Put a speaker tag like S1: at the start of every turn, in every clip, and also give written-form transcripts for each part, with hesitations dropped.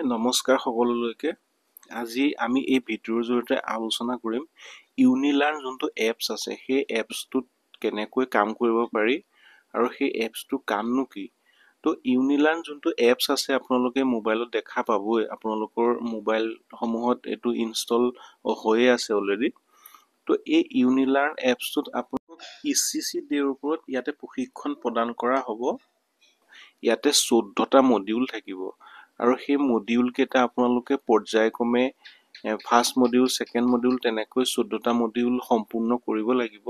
S1: নমস্কাৰ সকলোলৈকে। আজি আমি এই ভিডিঅ'ৰ জৰিয়তে আলোচনা কৰিম ইউনিলাৰ্ণ যোনটো এপছ আছে সেই এপছটোত কেনেকৈ কাম কৰিব পাৰি আৰু সেই এপছটোৰ কামনো কি। তো ইউনিলাৰ্ণ যোনটো এপছ আছে আপোনালোকে মোবাইলত দেখা পাবই, আপোনালোকৰ মোবাইলসমূহত এইটো ইনষ্টল হৈয়ে আছে অলৰেডি। তো এই ইউনিলাৰ্ণ এপছটোত আপোনালোকক ECC ডেৰ ওপৰত ইয়াতে প্ৰশিক্ষণ প্ৰদান কৰা হ'ব। ইয়াতে 14টা মডিউল থাকিব আৰু সেই মডিউল কেইটা আপোনালোকে পৰ্যায়ক্ৰমে ফাৰ্ষ্ট মডিউল, ছেকেণ্ড মডিউল তেনেকৈ 14টা মডিউল সম্পূৰ্ণ কৰিব লাগিব।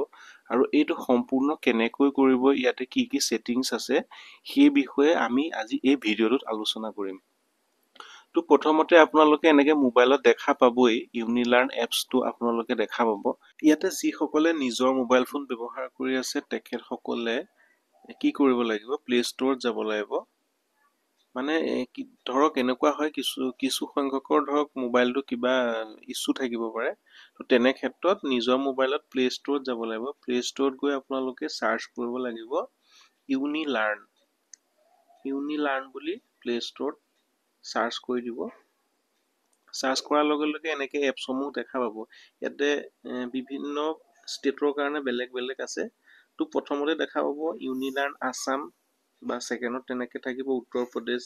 S1: আৰু এইটো সম্পূৰ্ণ কেনেকৈ কৰিব, ইয়াতে কি কি সেটিংছ আছে সেই বিষয়ে আমি আজি এই ভিডিঅ'টোত আলোচনা কৰিম। তো প্ৰথমতে আপোনালোকে এনেকে মোবাইলত দেখা পাবই, ইউনিলাৰ্ণ এপছটো আপোনালোকে দেখা পাব। ইয়াতে যিসকলে নিজৰ মোবাইল ফোন ব্যৱহাৰ কৰি আছে তেখেতসকলে কি কৰিব লাগিব, প্লে ষ্টৰত যাব লাগিব। মানে ধৰক এনেকুৱা হয় কিছু সংখ্যকৰ ধৰক মোবাইলটো কিবা ইছ্যু থাকিব পাৰে। তো তেনে ক্ষেত্ৰত নিজৰ মোবাইলত প্লে ষ্টৰত যাব লাগিব। প্লে ষ্টৰত গৈ আপোনালোকে চাৰ্চ কৰিব লাগিব ইউনিলাৰ্ণ বুলি প্লে ষ্টৰত চাৰ্চ কৰি দিব। চাৰ্চ কৰাৰ লগে লগে এনেকে এপছসমূহ দেখা পাব। ইয়াতে বিভিন্ন ষ্টেটৰ কাৰণে বেলেগ বেলেগ আছে। তো প্ৰথমতে দেখা পাব ইউনিলাৰ্ণ আছাম, বা ছেকেণ্ডত তেনেকে থাকিব উত্তৰ প্ৰদেশ,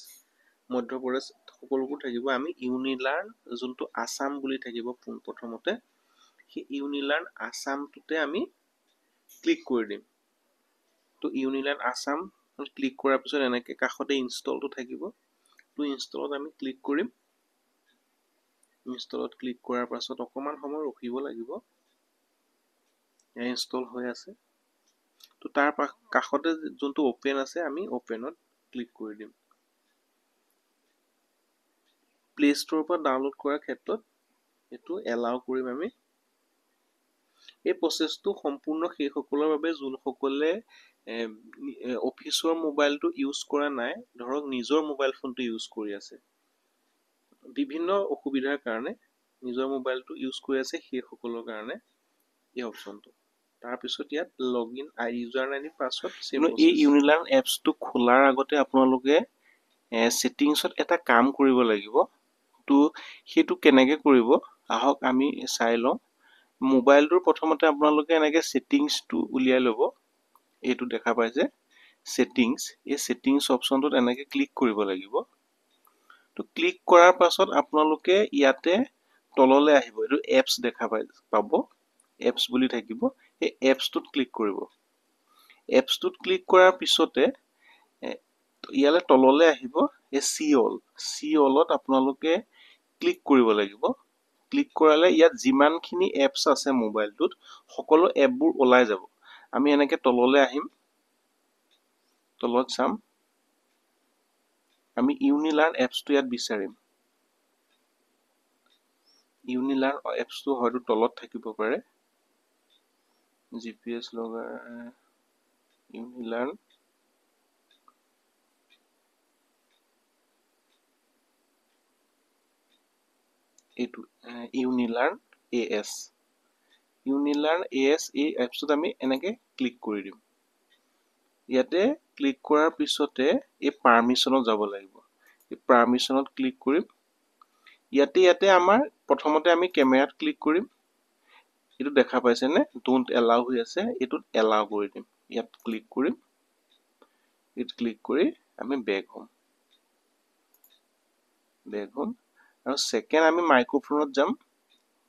S1: মধ্যপ্ৰদেশ, সকলোবোৰ থাকিব। আমি ইউনিলাৰ্ণ যোনটো আছাম বুলি থাকিব প্ৰথমতে, সেই ইউনিলাৰ্ণ আছামটোতে আমি ক্লিক কৰি দিম। তো ইউনিলাৰ্ণ আছাম ক্লিক কৰাৰ পিছত এনেকে কাষতে ইনষ্টলটো থাকিব। তো ইনষ্টলত আমি ক্লিক কৰিম। ইনষ্টলত ক্লিক কৰাৰ পাছত অকণমান সময় ৰখিব লাগিব। ইনষ্টল হৈ আছে। তো তাৰ কাষতে যোনটো অপেন আছে আমি অপেনত ক্লিক কৰি দিম। প্লে ষ্টৰৰ পৰা ডাউনলোড কৰাৰ ক্ষেত্ৰত এইটো এলাউ কৰিম আমি। এই প্ৰচেছটো সম্পূৰ্ণ সেইসকলৰ বাবে যোনসকলে অফিচৰ মোবাইলটো ইউজ কৰা নাই, ধৰক নিজৰ মোবাইল ফোনটো ইউজ কৰি আছে, বিভিন্ন অসুবিধাৰ কাৰণে নিজৰ মোবাইলটো ইউজ কৰি আছে, সেইসকলৰ কাৰণে এই অপশ্যনটো। তাৰপিছত ইয়াত লগইন ইউজাৰ আইডি পাছৱৰ্ড। এই ইউনিলাৰ্ণ এপছটো খোলাৰ আগতে আপোনালোকে ছেটিংছত এটা কাম কৰিব লাগিব। তো সেইটো কেনেকে কৰিব আহক আমি চাই লওঁ। মোবাইলটোৰ প্ৰথমতে আপোনালোকে এনেকে ছেটিংছটো উলিয়াই ল'ব। এইটো দেখা পাইছে ছেটিংছ, এই ছেটিংছ অপশ্যনটোত এনেকে ক্লিক কৰিব লাগিব। তো ক্লিক কৰাৰ পাছত আপোনালোকে ইয়াতে তললৈ আহিব, এইটো এপছ দেখা পাব, এপছ বুলি থাকিব। এই এপছটোত ক্লিক কৰিব। এপছটোত ক্লিক কৰাৰ পিছতে ইয়ালে তললৈ আহিব, এই চি অলত আপোনালোকে ক্লিক কৰিব লাগিব। ক্লিক কৰালে ইয়াত যিমানখিনি এপছ আছে মোবাইলটোত সকলো এপবোৰ ওলাই যাব। আমি এনেকে তললৈ আহিম, তলত চাম, আমি ইউনিলাৰ্ণ এপছটো ইয়াত বিচাৰিম। ইউনিলাৰ্ণ এপছটো হয়তো তলত থাকিব পাৰে। GPS লগাই ইউনিলাৰ্ণ এইটো ইউনিলাৰ্ণ AS, ইউনিলাৰ্ণ AS এই এপছটোত আমি এনেকে ক্লিক কৰি দিম। ইয়াতে ক্লিক কৰাৰ পিছতে এই পাৰ্মিশ্যনত যাব লাগিব। এই পাৰ্মিশ্যনত ক্লিক কৰিম। ইয়াতে আমাৰ প্ৰথমতে আমি কেমেৰাত ক্লিক কৰিম। এইটো দেখা পাইছেনে, ডোন্ট এলাউ হৈ আছে, এইটোত এলাউ কৰি দিম। ইয়াত ক্লিক কৰিম। ইয়াত ক্লিক কৰি আমি বেক হ'ম। আৰু ছেকেণ্ড আমি মাইক্ৰফোনত যাম।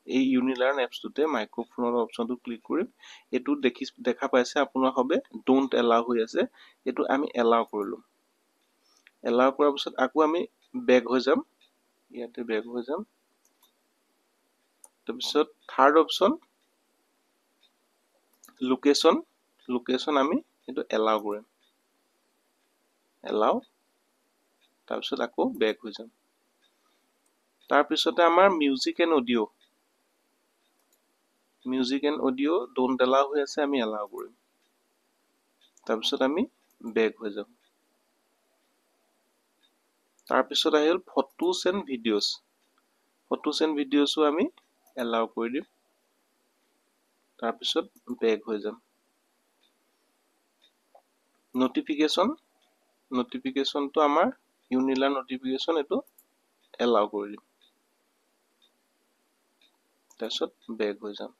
S1: এই ইউনিলাৰ্ণ এপছটোতে মাইক্ৰফোনৰ অপশ্যনটো ক্লিক কৰিম। এইটো দেখা পাইছে আপোনাৰ হবে ডোন্ট এলাউ হৈ আছে, এইটো আমি এলাউ কৰিলোঁ। এলাউ কৰাৰ পিছত আকৌ আমি বেক হৈ যাম। ইয়াতে বেক হৈ যাম। তাৰপিছত থাৰ্ড অপশ্যন লোকেশ্যন আমি এইটো এলাউ কৰিম। এলাউ, তাৰপিছত আকৌ বেক হৈ যাম। তাৰপিছতে আমাৰ music and audio' don't allow হৈ আছে, আমি এলাউ কৰিম। তাৰপিছত আমি বেক হৈ যাম। তাৰপিছত আহিল ফটোজ এণ্ড ভিডিঅ'ছো আমি এলাউ কৰি দিম। তাৰপিছত বেক হৈ যাম। নটিফিকেশ্যনটো আমাৰ ইউনিলাৰ্ণ নটিফিকেশ্যন, এইটো এলাউ কৰি দিম, তাৰপিছত বেক হৈ যাম।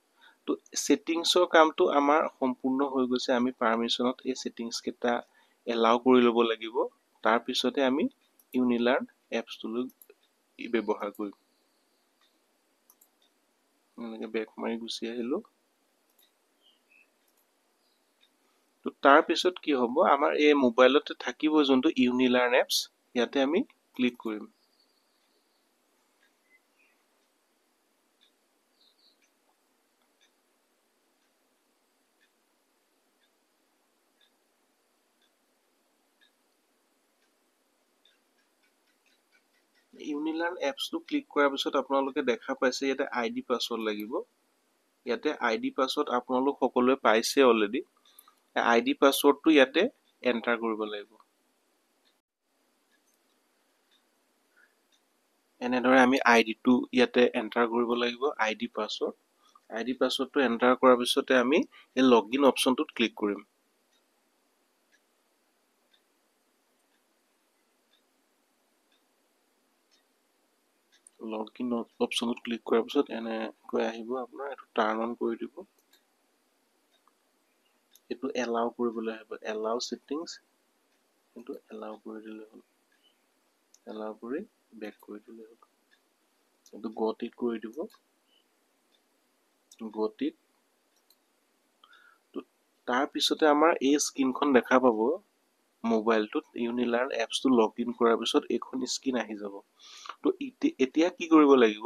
S1: তো ছেটিংছৰ কামটো আমাৰ সম্পূৰ্ণ হৈ গৈছে। আমি পাৰ্মিশ্যনত এই ছেটিংছকেইটা এলাউ কৰি ল'ব লাগিব, তাৰপিছতে আমি ইউনিলাৰ্ণ এপছটোলৈ ব্যৱহাৰ কৰিম। এনেকৈ বেক মাৰি গুচি আহিলোঁ। তো তাৰপিছত কি হ'ব, আমাৰ এই মোবাইলতে থাকিব যোনটো ইউনিলাৰ্ণ এপছ, ইয়াতে আমি ক্লিক কৰিম। ইউনিলাৰ্ণ এপছটো ক্লিক কৰাৰ পিছত আপোনালোকে দেখা পাইছে ইয়াতে ID পাছৱৰ্ড লাগিব। ইয়াতে ID পাছৱৰ্ড আপোনালোক সকলোৱে পাইছে অলৰেডি। ID পাছৱৰ্ডটো ইয়াতে এণ্টাৰ কৰিব লাগিব। এনেদৰে আমি আইডিটো ইয়াতে এণ্টাৰ কৰিব লাগিব, ID পাছৱৰ্ড। ID পাছৱৰ্ডটো এণ্টাৰ কৰাৰ পিছতে আমি এই লগইন অপশ্যনটোত ক্লিক কৰিম। লগইন অপশ্যনত ক্লিক কৰাৰ পিছত এনেকৈ আহিব আপোনাৰ, এইটো টাৰ্ণ অন কৰি দিব। এইটো এলাউ কৰিবলৈ আহিব, এলাউ ছেটিংছ, এইটো এলাউ কৰি দিলে হ'ল। এলাউ কৰি বেক কৰি দিলে হ'ল। এইটো গতিত কৰি দিব, গতিত। তাৰপিছতে আমাৰ এই স্ক্ৰীনখন দেখা পাব মোবাইলটোত। ইউনিলাৰ্ণ এপছটো লগইন কৰাৰ পিছত এইখন স্ক্ৰীন আহি যাব। তো এতিয়া কি কৰিব লাগিব,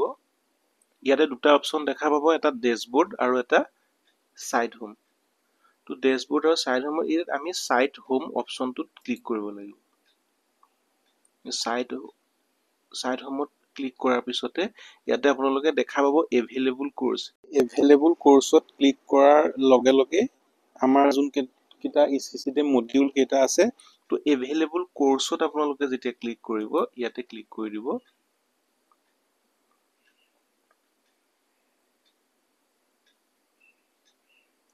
S1: ইয়াতে দুটা অপশ্যন দেখা পাব, এটা ডেছবৰ্ড আৰু এটা ছাইড হোম। তো ডেছবৰ্ড আৰু ছাইড হোমৰ ইয়াত আমি ছাইড হোম অপশ্যনটোত ক্লিক কৰিব লাগিব। ছাইড হোমত ক্লিক কৰাৰ পিছতে ইয়াতে আপোনালোকে দেখা পাব এভেইলেবল কোৰ্চ। এভেইলেবল কোৰ্চত ক্লিক কৰাৰ লগে লগে আমাৰ যোনকেইটা ECCতে মডিউল কেইটা আছে, তো এভেইলেবল কোৰ্চত আপোনালোকে যেতিয়া ক্লিক কৰিব, ইয়াতে ক্লিক কৰি দিব।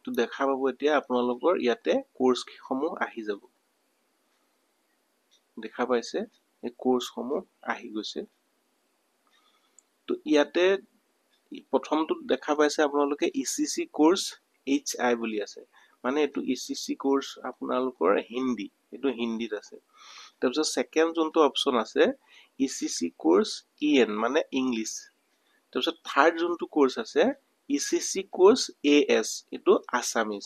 S1: তো দেখা পাব এতিয়া আপোনালোকৰ ইয়াতে কোৰ্চসমূহ আহি যাব। দেখা পাইছে এই কোৰ্চসমূহ আহি গৈছে। তো ইয়াতে প্ৰথমটোত দেখা পাইছে আপোনালোকে ECC কোৰ্চ HI বুলি আছে, মানে এইটো ECC কোৰ্চ আপোনালোকৰ হিন্দী, এইটো হিন্দীত আছে। তাৰপিছত ছেকেণ্ড যোনটো অপশ্যন আছে ECC কোৰ্চ EN মানে ইংলিছ। তাৰপিছত থাৰ্ড যোনটো কোৰ্চ আছে ECC কোৰ্চ AS, এইটো আছামিজ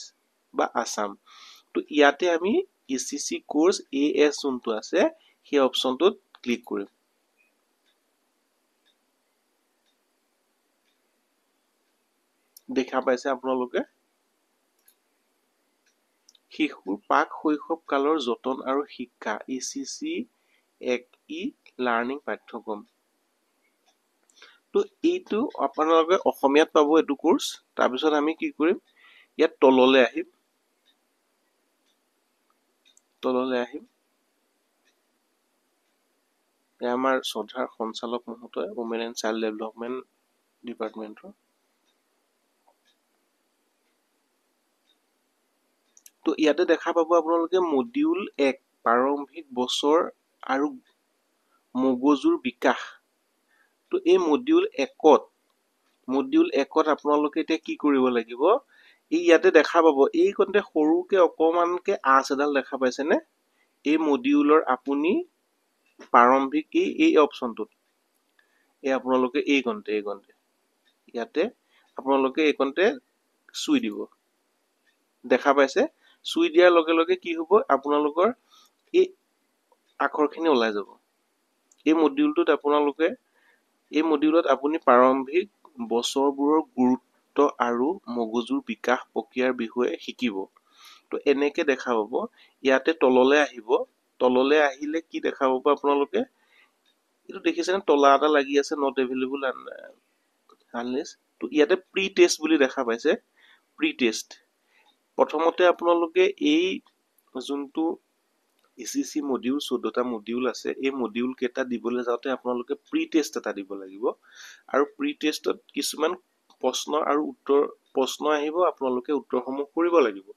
S1: বা আছাম। তো ইয়াতে আমি ECC কোৰ্চ AS যোনটো আছে সেই অপশ্যনটোত ক্লিক কৰিম। দেখা পাইছে আপোনালোকে শিশুৰ প্ৰাক শৈশৱ কালৰ যতন আৰু শিক্ষা ECC 1E লাৰ্ণিং পাঠ্যক্ৰম। তো এইটো আপোনালোকে অসমীয়াত পাব এইটো কোৰ্চ। তাৰপিছত আমি কি কৰিম, ইয়াত তললৈ আহিম, আমাৰ শ্ৰদ্ধাৰ সঞ্চালক মহোদয় ওমেন এণ্ড চাইল্ড ডেভেলপমেণ্ট ডিপাৰ্টমেণ্টৰ। তো ইয়াতে দেখা পাব আপোনালোকে মডিউল 1 প্ৰাৰম্ভিক বছৰ আৰু মগজুৰ বিকাশ। তো এই মডিউল 1ত আপোনালোকে এতিয়া কি কৰিব লাগিব, এই ইয়াতে দেখা পাব এইকণতে সৰুকে অকমানকে আঁচ এডাল দেখা পাইছেনে, এই মডিউলৰ আপুনি প্ৰাৰম্ভিক এই অপশ্যনটোত এই আপোনালোকে এইকণতে ইয়াতে আপোনালোকে এইকণতে চুই দিব। দেখা পাইছে, চুই দিয়াৰ লগে লগে কি হ'ব, আপোনালোকৰ এই আখৰখিনি ওলাই যাব। এই মডিউলত আপুনি প্ৰাৰম্ভিক বছৰবোৰৰ গুৰুত্ব আৰু মগজুৰ বিকাশ প্ৰক্ৰিয়াৰ বিষয়ে শিকিব। তো এনেকে দেখা পাব। ইয়াতে তললৈ আহিব, তললৈ আহিলে কি দেখা পাব আপোনালোকে, এইটো দেখিছেনে তলা এটা লাগি আছে নট এভেইলেবল আনলেছ। তো ইয়াতে প্ৰি টেষ্ট বুলি দেখা পাইছে, প্ৰি টেষ্ট। প্ৰথমতে আপোনালোকে এই যোনটো ECC মডিউল 14টা মডিউল আছে, এই মডিউল কেইটা দিবলৈ যাওঁতে আপোনালোকে প্ৰি টেষ্ট এটা দিব লাগিব। আৰু প্ৰি টেষ্টত কিছুমান প্ৰশ্ন আহিব, আপোনালোকে উত্তৰসমূহ কৰিব লাগিব।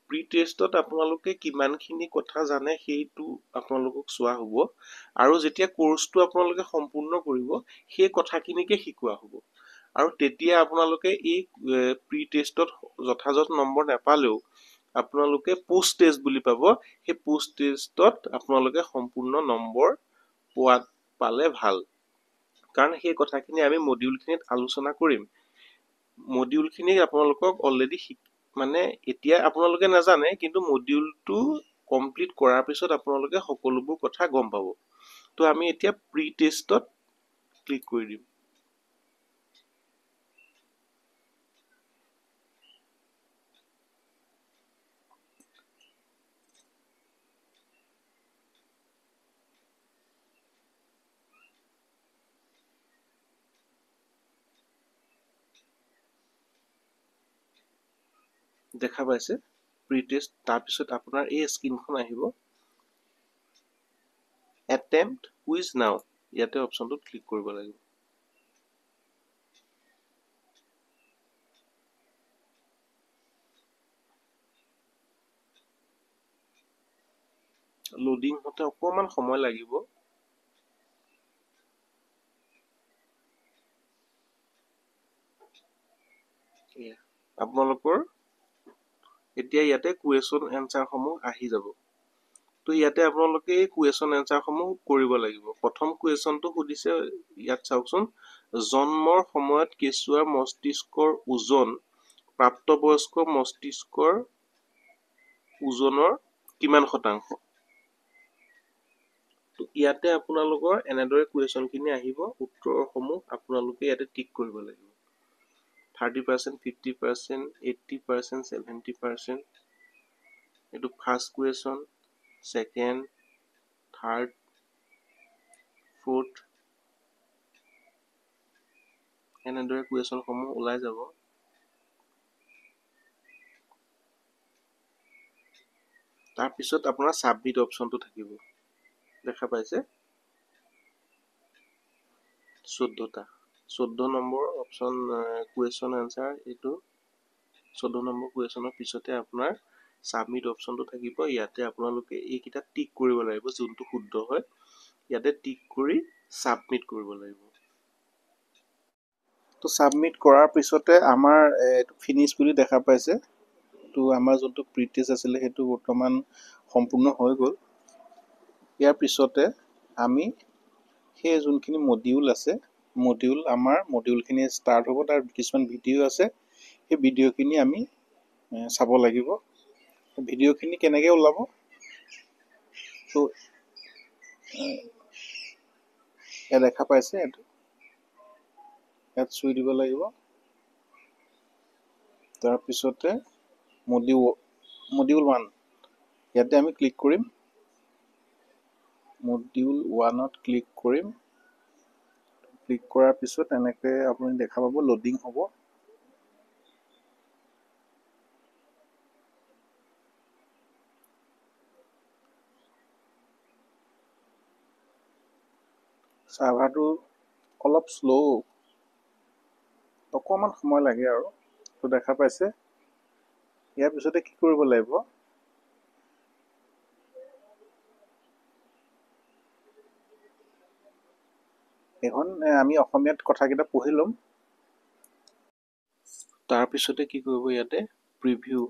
S1: প্ৰি টেষ্টত আপোনালোকে কিমানখিনি কথা জানে সেইটো আপোনালোকক চোৱা হ'ব আৰু যেতিয়া কোৰ্চটো আপোনালোকে সম্পূৰ্ণ কৰিব সেই কথাখিনিকে শিকোৱা হ'ব আৰু তেতিয়া আপোনালোকে এই প্ৰি টেষ্টত যথাযথ নম্বৰ নাপালেও আপোনালোকে পোষ্ট টেষ্ট বুলি পাব সেই পোষ্ট টেষ্টত আপোনালোকে সম্পূৰ্ণ নম্বৰ পালে ভাল কাৰণ সেই কথাখিনি আমি মডিউলখিনিত আলোচনা কৰিম মডিউলখিনি আপোনালোকক অলৰেডি মানে এতিয়া আপোনালোকে নাজানে কিন্তু মডিউলটো কমপ্লিট কৰাৰ পিছত আপোনালোকে সকলোবোৰ কথা গম পাব তো আমি এতিয়া প্ৰি টেষ্টত ক্লিক কৰি দিম দেখা পাইছে প্ৰি টেষ্ট তাৰপিছত আপোনাৰ এই স্ক্ৰীনখন আহিব attempt quiz now ইয়াতে অপচনটোত ক্লিক কৰিব লাগিব লোডিং হতে অকমান সময় লাগিব আপোনালোকৰ এতিয়া ইয়াতে কুৱেশ্যন এনসাৰ সমূহ আহি যাব তো ইয়াতে আপোনালোকে এই কুৱেশ্যন এনসাৰ সমূহ কৰিব লাগিব প্ৰথম কুৱেশ্যনটো সুধিছে ইয়াত চাওকচোন জন্মৰ সময়ত কেঁচুৱাৰ মস্তিষ্কৰ ওজন প্ৰাপ্তবয়স্ক মস্তিষ্কৰ ওজনৰ কিমান শতাংশ তো ইয়াতে আপোনালোকৰ এনেদৰে কুৱেশ্যনখিনি আহিব উত্তৰসমূহ আপোনালোকে ইয়াতে টিক কৰিব লাগিব 30%, 50%, 80%, 70%. এইটো first question second third fourth এনেদৰে কুৱেশ্যনসমূহ ওলাই যাব তাৰপিছত আপোনাৰ ছাবমিট অপশ্যনটো থাকিব দেখা পাইছে 14 নম্বৰ অপশ্যন কুৱেশ্যন আনসাৰ এইটো 14 নম্বৰ কুৱেশ্যনৰ পিছতে আপোনাৰ সাবমিট অপশ্যনটো থাকিব ইয়াতে আপোনালোকে এইকেইটা টিক কৰিব লাগিব যোনটো শুদ্ধ হয় ইয়াতে টিক কৰি সাবমিট কৰিব লাগিব তো সাবমিট কৰাৰ পিছতে আমাৰ ফিনিশ বুলি দেখা পাইছে তো আমাৰ যোনটো প্ৰি টেষ্ট আছিলে সেইটো বৰ্তমান সম্পূৰ্ণ হৈ গ'ল ইয়াৰ পিছতে আমি সেই যোনখিনি মডিউল আছে আমাৰ মডিউলখিনি ষ্টাৰ্ট হ'ব তাৰ কিছুমান ভিডিঅ' আছে সেই ভিডিঅ'খিনি আমি চাব লাগিব ভিডিঅ'খিনি কেনেকৈ ওলাব তো ইয়াত দেখা পাইছে এইটো ইয়াত চুই দিব লাগিব তাৰপিছতে মডিউল 1 ইয়াতে আমি ক্লিক কৰিম মডিউল 1ত ক্লিক কৰিম ক্লিক কৰাৰ পিছত এনেকৈ আপুনি দেখা পাব লোডিং হ'ব সাৰ্ভাৰটো অলপ শ্ল' অকণমান সময় লাগে আৰু তো দেখা পাইছে ইয়াৰ পিছতে কি কৰিব লাগিব এখন আমি অসমীয়াত কথাকেইটা পঢ়ি ল'ম তাৰপিছতে কি কৰিব ইয়াতে প্ৰিভিউ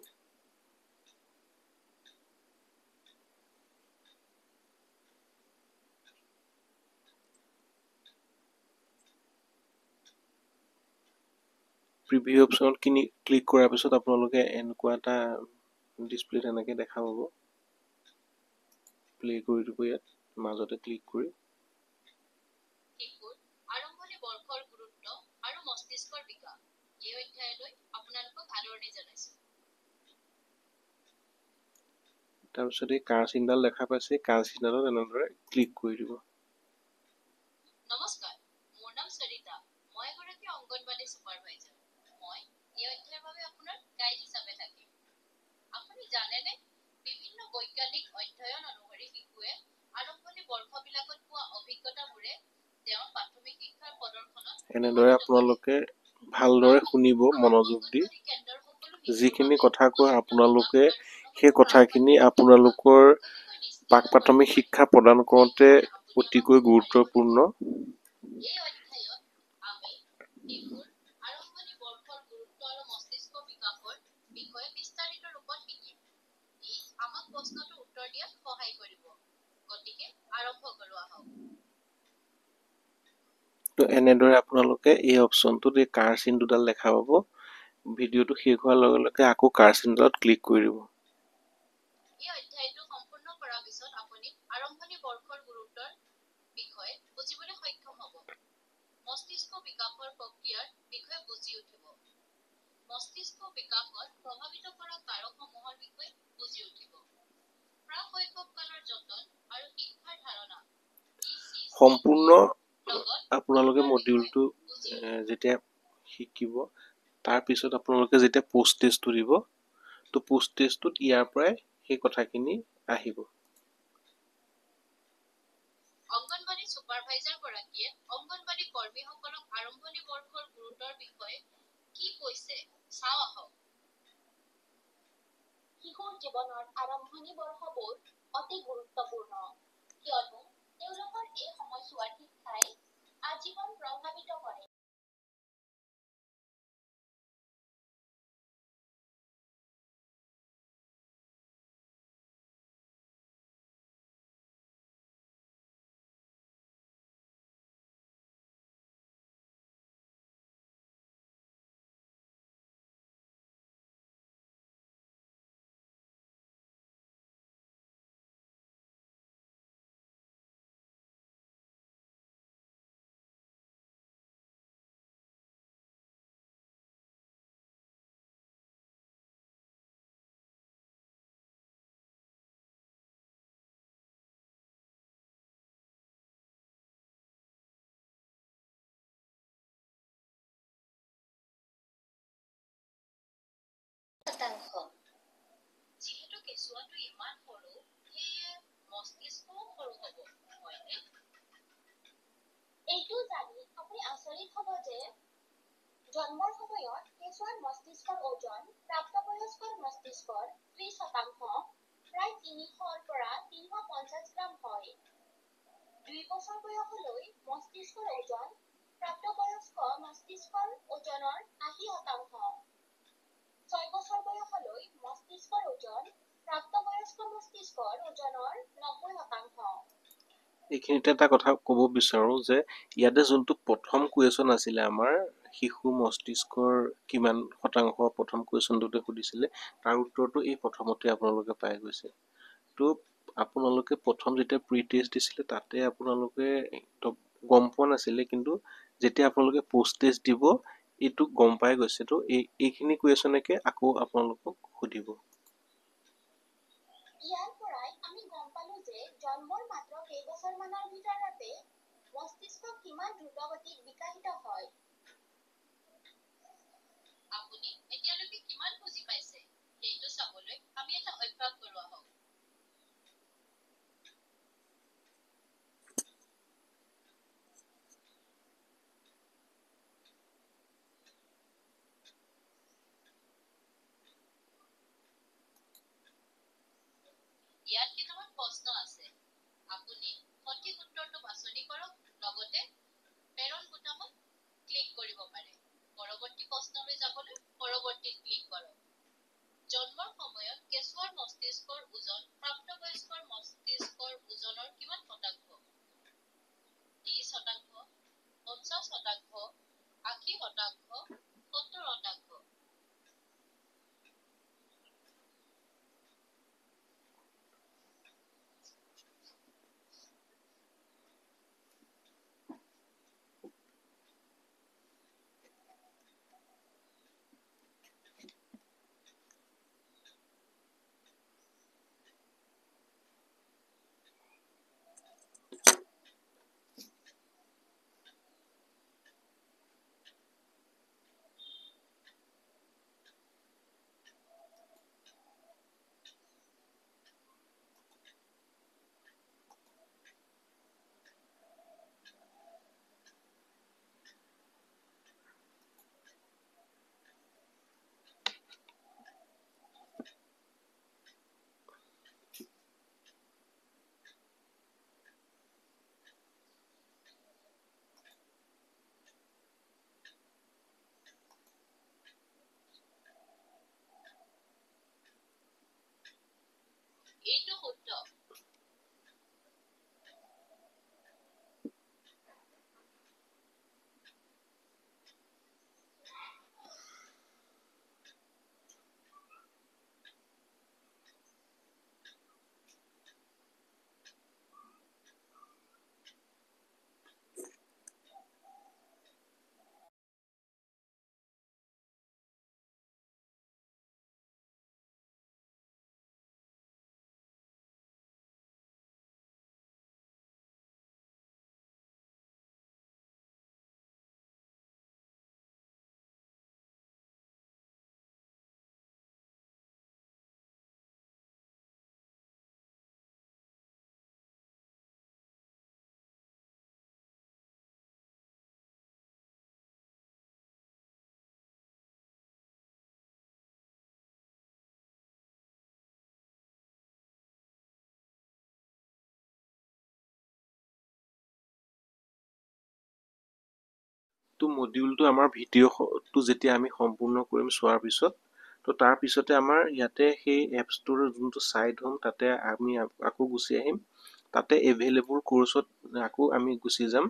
S1: প্ৰিভিউ অপশ্যনত ক্লিক কৰাৰ পিছত আপোনালোকে এনেকুৱা এটা ডিসপ্লেত এনেকৈ দেখা পাব প্লে কৰি দিব ইয়াত মাজতে ক্লিক কৰি
S2: আৰম্ভণি বৰ্ষৰ গুৰুত্ব আৰু মস্তিষ্কৰ বিকাশ এই অধ্যায়লৈ আপোনালোকক আদৰণি জনাইছো
S1: তাৰপিছত এই কাৰ চিহ্নডাল দেখা পাইছে কাৰ চিহ্নডালত এনেদৰে ক্লিক কৰি দিব
S2: নমস্কাৰ মোৰ নাম সৰিতা মই এগৰাকী অংগনবাড়ী সুপাৰভাইজাৰ মই এই অধ্যায়ৰ বাবে আপোনাৰ গাইড হিচাপে থাকিম আপুনি জানেনে বিভিন্ন বৈজ্ঞানিক অধ্যয়ন অনুসৰি শিশুৱে আৰম্ভণি বৰ্ষবিলাকত পোৱা অভিজ্ঞতাবোৰে তেওঁৰ প্ৰাথমিক শিক্ষাৰ প্ৰদৰ্শনত
S1: এনেদৰে আপোনালোকে ভালদৰে শুনিব মনোযোগ দি যিখিনি কথা কয় আপোনালোকে সেই কথাখিনি আপোনালোকৰ প্ৰাক-প্ৰাথমিক শিক্ষা প্ৰদান কৰোঁতে অতিকৈ গুৰুত্বপূৰ্ণ।
S2: এই অধ্যায়ত আমি শিশুৰ আৰম্ভণি বৰ্ষৰ গুৰুত্ব আৰু মস্তিষ্ক বিকাশৰ বিষয়ে বিস্তাৰিত ৰূপত শিকিম। ই আমাক প্ৰশ্নটোৰ উত্তৰ দিয়াত সহায় কৰিব। গতিকে আৰম্ভ কৰোঁ আহক।
S1: তো এনেদৰে আপোনালোকে এই অপশ্যনটোত এই কাৰ চিন দুডাল দেখা পাব। ভিডিঅ'টো শেষ হোৱাৰ লগে লগে আকৌ কাৰ চিনডালত ক্লিক কৰি দিব।
S2: এই অধ্যায়টো সম্পূৰ্ণ কৰাৰ পিছত আপুনি আৰম্ভণি বৰ্ষৰ গুৰুত্বৰ বিষয়ে বুজিবলৈ সক্ষম হ'ব। মস্তিষ্ক বিকাশৰ প্ৰক্ৰিয়াৰ বিষয়ে বুজি উঠিব। মস্তিষ্ক বিকাশত প্ৰভাৱিত কৰা কাৰকসমূহৰ বিষয়ে বুজি উঠিব। প্ৰাক-শৈশৱকালৰ যতন আৰু শিক্ষাৰ ধাৰণা
S1: সম্পূৰ্ণ
S2: লগত
S1: আপোনালোকে মডিউলটো যেতিয়া শিকিব, তাৰপিছত আপোনালোকে যেতিয়া পোষ্ট টেষ্টটো দিব, তো পোষ্ট টেষ্টটোত ইয়াৰ পৰাই সেই কথাখিনি আহিব।
S2: অংগনবাড়ী ছুপাৰভাইজাৰ গৰাকীয়ে অংগনবাড়ী কৰ্মীসকলক আৰম্ভণি বৰ্ষৰ গুৰুত্বৰ বিষয়ে কি কৈছে চাওঁ আহক। শিশুৰ জীৱনৰ আৰম্ভণি বৰ্ষবোৰ অতি গুৰুত্বপূৰ্ণ, কিয়নো তেওঁলোকৰ এই সময়ছোৱাৰ শিক্ষাই আজীৱন প্ৰভাৱিত কৰে। যিহেতু কেঁচুৱাটো ইমান সৰু, সেয়ে মস্তিষ্কও সৰু হ'ব, হয়নে? এইটো জানি আপুনি আচৰিত হ'ব যে জন্মৰ সময়ত কেঁচুৱাৰ মস্তিষ্কৰ ওজন প্ৰাপ্তবয়স্কৰ মস্তিষ্কৰ 30%, প্ৰায় 300 পৰা 350 গ্ৰাম হয়। 2 বছৰ বয়সলৈ মস্তিষ্কৰ ওজন প্ৰাপ্তবয়স্ক মস্তিষ্কৰ ওজনৰ 80%। 6 বছৰ বয়সলৈ মস্তিষ্কৰ ওজন প্ৰাপ্তবয়স্ক মস্তিষ্কৰ ওজনৰ 90%।
S1: এইখিনিতে এটা কথা ক'ব বিচাৰোঁ যে ইয়াতে যোনটো প্ৰথম কুৱেশ্যন আছিলে আমাৰ শিশু মস্তিষ্কৰ কিমান শতাংশ প্ৰথম কুৱেশ্যনটোতে সুধিছিলে, তাৰ উত্তৰটো এই প্ৰথমতে আপোনালোকে পাই গৈছে। তো আপোনালোকে প্ৰথম যেতিয়া প্ৰি টেষ্ট দিছিলে তাতে আপোনালোকে গম পোৱা নাছিলে, কিন্তু যেতিয়া আপোনালোকে পোষ্ট টেষ্ট দিব এইটো গম পাই গৈছে। তো এইখিনি কুৱেশ্যনকে আকৌ আপোনালোকক সুধিব।
S2: ইয়াৰ পৰাই আমি গম পালো যে জন্মৰ মাত্ৰ কেইবছৰমানৰ ভিতৰতে মস্তিষ্ক কিমান দ্ৰুতগতিত বিকশিত হয়। আপুনি এতিয়ালৈকে কিমান বুজি পাইছে সেইটো চাবলৈ আমি এটা অভ্যাস কৰোঁ আহক। ইয়াত কেইটামান প্ৰশ্ন আছে। আপুনি সঠিক উত্তৰটো বাছনি কৰক, লগতে প্ৰেৰণ বুটামত ক্লিক কৰিব পাৰে। পৰৱৰ্তী প্ৰশ্নলৈ যাবলৈ পৰৱৰ্তীত ক্লিক কৰক। জন্মৰ সময়ত কেঁচুৱাৰ মস্তিষ্কৰ ওজন প্ৰাপ্তবয়স্কৰ মস্তিষ্কৰ ওজনৰ কিমান শতাংশ? 30%, 50%, 80%, 70%।
S1: তো মডিউলটো আমাৰ ভিডিঅ'টো যেতিয়া আমি সম্পূৰ্ণ কৰিম চোৱাৰ পিছত, তো তাৰ পিছতে আমাৰ ইয়াতে সেই এপছটোৰ যোনটো ছাইড হ'ম তাতে আমি আকৌ গুচি আহিম, তাতে এভেইলেবল কোৰ্চত আকৌ আমি গুচি যাম।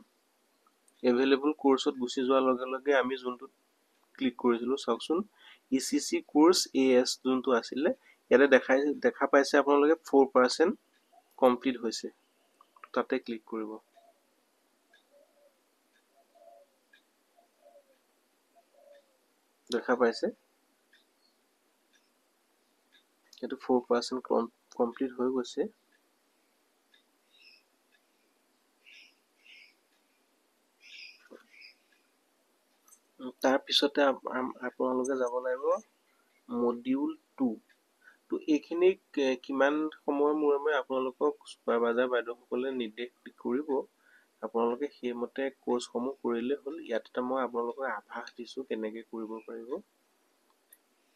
S1: এভেইলেবল কোৰ্চত গুচি যোৱাৰ লগে লগে আমি যোনটো ক্লিক কৰিছিলোঁ চাওকচোন, ECC কোৰ্চ AS যোনটো আছিলে, ইয়াতে দেখা পাইছে আপোনালোকে 4% কমপ্লিট হৈছে। তাতে ক্লিক কৰিব। দেখা পাইছে এইটো 4% কমপ্লিট হৈ গৈছে। তাৰপিছতে আপোনালোকে যাব লাগিব মডিউল 2। তো এইখিনি কিমান সময়ৰ মূৰে মূৰে আপোনালোকক চুপাৰভাইজাৰ বাইদেউসকলে নিৰ্দেশ কৰিব, আপোনালোকে সেইমতে কোৰ্চসমূহ কৰিলে হ'ল। ইয়াতে মই আপোনালোকক আভাস দিছোঁ কেনেকৈ কৰিব পাৰিব।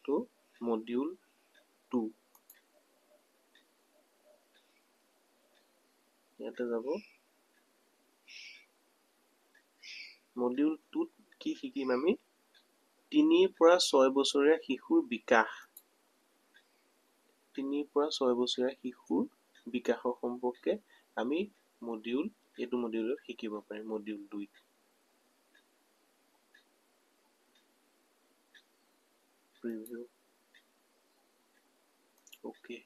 S1: তো মডিউল 2 ইয়াতে যাব। মডিউল 2ত কি শিকিম আমি? 3 পৰা 6 বছৰীয়া শিশুৰ বিকাশ। 3 পৰা 6 বছৰীয়া শিশুৰ বিকাশৰ সম্পৰ্কে আমি এইটো মডিউলত শিকিব পাৰিম, মডিউল 2। Preview okay.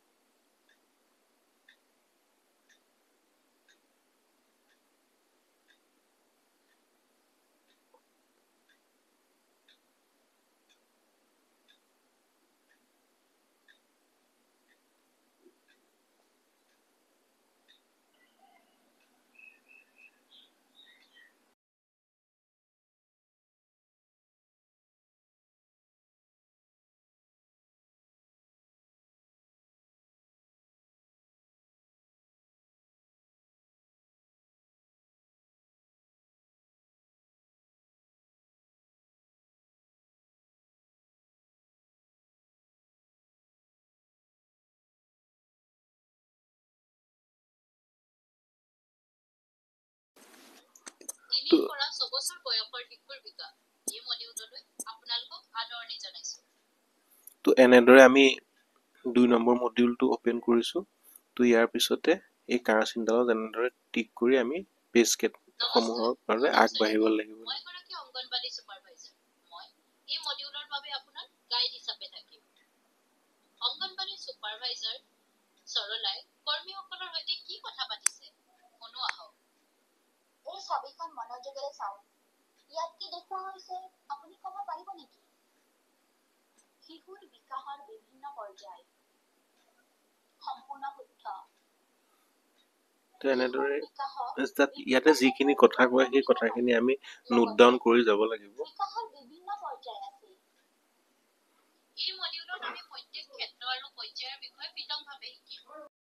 S2: তিনিৰ পৰা 6 বছৰ বয়সৰ শিশুৰ বিকাশ এই মডিউললৈ আপোনালোকক আদৰণি জনাইছো।
S1: তো এনেদৰে আমি 2 নম্বৰ মডিউলটো অপেন কৰিছোঁ। তো ইয়াৰ পিছতে এই কাৰচিনডালত এনেদৰে টিক কৰি আমি পেজসমূহৰ বাবে আগবাঢ়িব লাগিব।
S2: মই এগৰাকী অংগনবাদী ছুপাৰভাইজাৰ। মই এই মডিউলৰ বাবে আপোনাৰ গাইড হিচাপে থাকিম। অংগনবাদী ছুপাৰভাইজাৰ সৰলাই কৰ্মীসকলৰ সৈতে কি কথা পাতিছে শুনো আহক।
S3: এই ছবিখন মনোযোগেৰে চাওক। ইয়াত কি দেখুওৱা হৈছে আপুনি ক'ব পাৰিব নেকি? শিশুৰ বিকাশৰ বিভিন্ন পৰ্যায়। সম্পূৰ্ণ শুদ্ধ।
S1: তো এনেদৰে ইয়াতে যিখিনি কথা কয় সেই কথাখিনি আমি নোট ডাউন কৰি যাব লাগিব।
S3: বিকাশৰ বিভিন্ন পৰ্যায় আছে।
S2: এই মডিউলত আমি প্ৰত্যেক ক্ষেত্ৰ আৰু পৰ্যায়ৰ বিষয়ে বিতংভাৱে